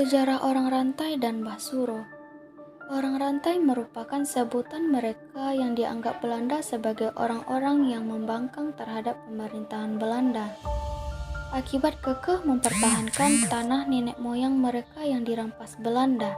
Sejarah orang rantai dan Basuro. Orang rantai merupakan sebutan mereka yang dianggap Belanda sebagai orang-orang yang membangkang terhadap pemerintahan Belanda. Akibat kekeh mempertahankan tanah nenek moyang mereka yang dirampas Belanda.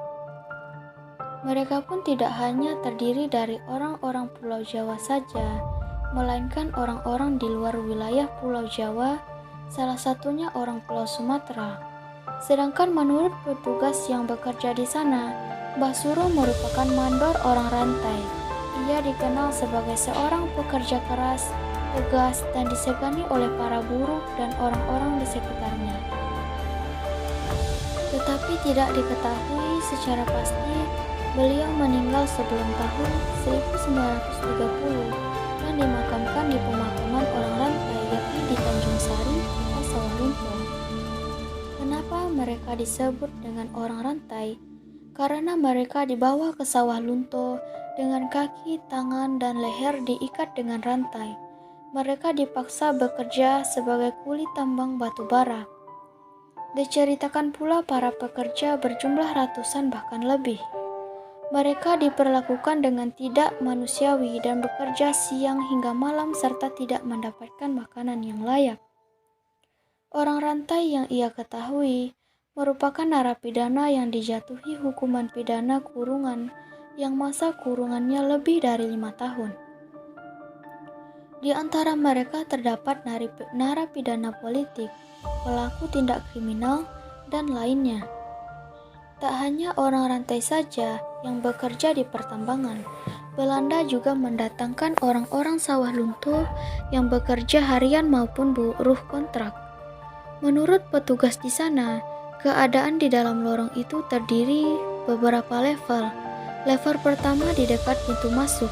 Mereka pun tidak hanya terdiri dari orang-orang Pulau Jawa saja, melainkan orang-orang di luar wilayah Pulau Jawa, salah satunya orang Pulau Sumatera. Sedangkan menurut petugas yang bekerja di sana, Basuro merupakan mandor orang rantai. Ia dikenal sebagai seorang pekerja keras, tegas, dan disegani oleh para buruh dan orang-orang di sekitarnya. Tetapi tidak diketahui secara pasti, beliau meninggal sebelum tahun 1930 dan dimakamkan di pemakaman orang rantai yakni di Tanjung Sari, Kota Sawah Lunto. Kenapa mereka disebut dengan orang rantai? Karena mereka dibawa ke Sawah Lunto dengan kaki, tangan, dan leher diikat dengan rantai. Mereka dipaksa bekerja sebagai kuli tambang batu bara. Diceritakan pula para pekerja berjumlah ratusan bahkan lebih. Mereka diperlakukan dengan tidak manusiawi dan bekerja siang hingga malam serta tidak mendapatkan makanan yang layak. Orang rantai yang ia ketahui merupakan narapidana yang dijatuhi hukuman pidana kurungan yang masa kurungannya lebih dari 5 tahun. Di antara mereka terdapat narapidana politik, pelaku tindak kriminal, dan lainnya. Tak hanya orang rantai saja yang bekerja di pertambangan, Belanda juga mendatangkan orang-orang Sawah Lunto yang bekerja harian maupun buruh kontrak. Menurut petugas di sana, keadaan di dalam lorong itu terdiri beberapa level. Level pertama di dekat pintu masuk.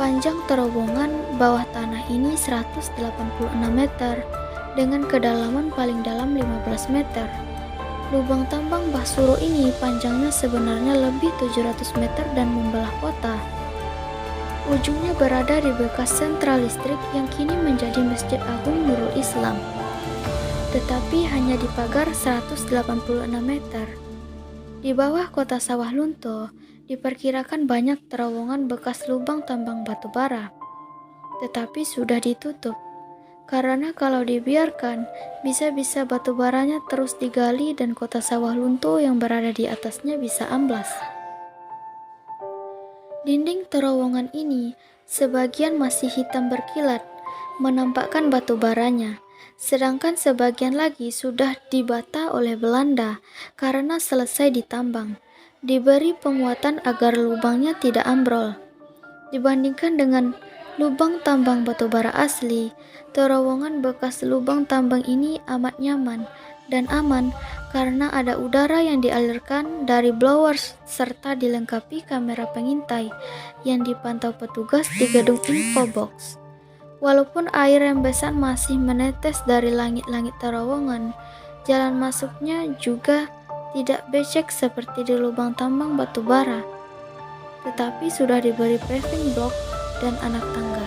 Panjang terowongan bawah tanah ini 186 meter dengan kedalaman paling dalam 15 meter. Lubang tambang Basuro ini panjangnya sebenarnya lebih 700 meter dan membelah kota. Ujungnya berada di bekas sentral listrik yang kini menjadi Masjid Agung Nurul Islam, tetapi hanya di pagar 186 meter. Di bawah kota Sawah Lunto, diperkirakan banyak terowongan bekas lubang tambang batu bara, tetapi sudah ditutup. Karena kalau dibiarkan, bisa-bisa batu baranya terus digali dan kota Sawah Lunto yang berada di atasnya bisa amblas. Dinding terowongan ini sebagian masih hitam berkilat, menampakkan batu baranya. Sedangkan sebagian lagi sudah dibata oleh Belanda karena selesai ditambang, diberi penguatan agar lubangnya tidak ambrol. Dibandingkan dengan lubang tambang batu bara asli, terowongan bekas lubang tambang ini amat nyaman dan aman karena ada udara yang dialirkan dari blowers serta dilengkapi kamera pengintai yang dipantau petugas di gedung infobox. Walaupun air rembesan masih menetes dari langit-langit terowongan, jalan masuknya juga tidak becek seperti di lubang tambang batu bara, tetapi sudah diberi paving block dan anak tangga.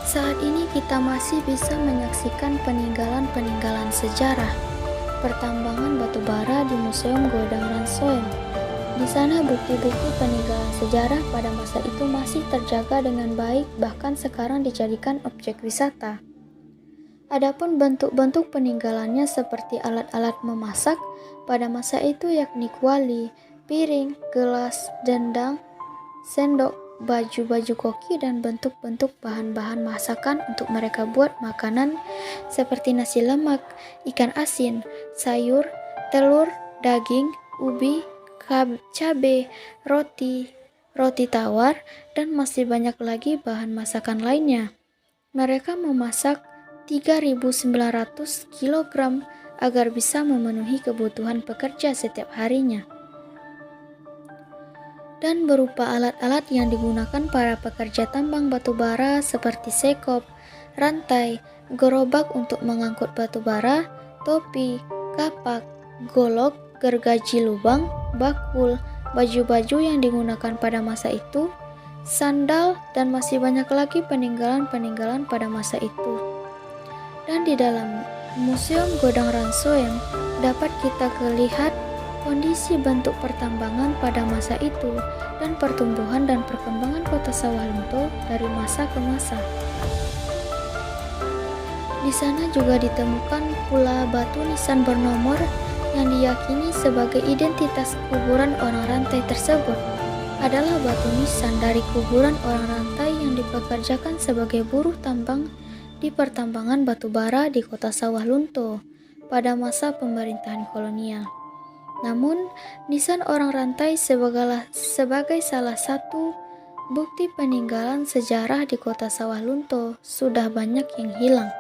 Saat ini kita masih bisa menyaksikan peninggalan-peninggalan sejarah pertambangan batu bara di Museum Godang Ransoem. Di sana bukti-bukti peninggalan sejarah pada masa itu masih terjaga dengan baik, bahkan sekarang dijadikan objek wisata. Adapun bentuk-bentuk peninggalannya seperti alat-alat memasak pada masa itu yakni kuali, piring, gelas, dendang, sendok, baju-baju koki, dan bentuk-bentuk bahan-bahan masakan untuk mereka buat makanan seperti nasi lemak, ikan asin, sayur, telur, daging, ubi, cabai, roti tawar, dan masih banyak lagi bahan masakan lainnya. Mereka memasak 3.900 kg agar bisa memenuhi kebutuhan pekerja setiap harinya. Dan berupa alat-alat yang digunakan para pekerja tambang batu bara seperti sekop, rantai, gerobak untuk mengangkut batu bara, topi, kapak, golok, gergaji lubang, bakul, baju-baju yang digunakan pada masa itu, sandal, dan masih banyak lagi peninggalan-peninggalan pada masa itu. Dan di dalam Museum Godang Ransoem dapat kita lihat kondisi bentuk pertambangan pada masa itu dan pertumbuhan dan perkembangan kota Sawalunto dari masa ke masa. Di sana juga ditemukan pula batu nisan bernomor yang diyakini sebagai identitas kuburan orang rantai tersebut adalah batu nisan dari kuburan orang rantai yang dipekerjakan sebagai buruh tambang di pertambangan batu bara di kota Sawalunto pada masa pemerintahan kolonial. Namun, nisan orang rantai sebagai salah satu bukti peninggalan sejarah di kota Sawalunto sudah banyak yang hilang.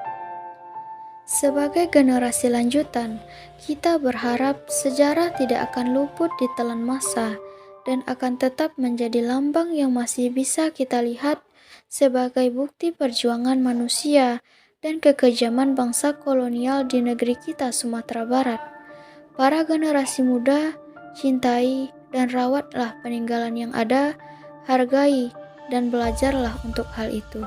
Sebagai generasi lanjutan, kita berharap sejarah tidak akan luput ditelan masa dan akan tetap menjadi lambang yang masih bisa kita lihat sebagai bukti perjuangan manusia dan kekejaman bangsa kolonial di negeri kita Sumatera Barat. Para generasi muda, cintai dan rawatlah peninggalan yang ada, hargai dan belajarlah untuk hal itu.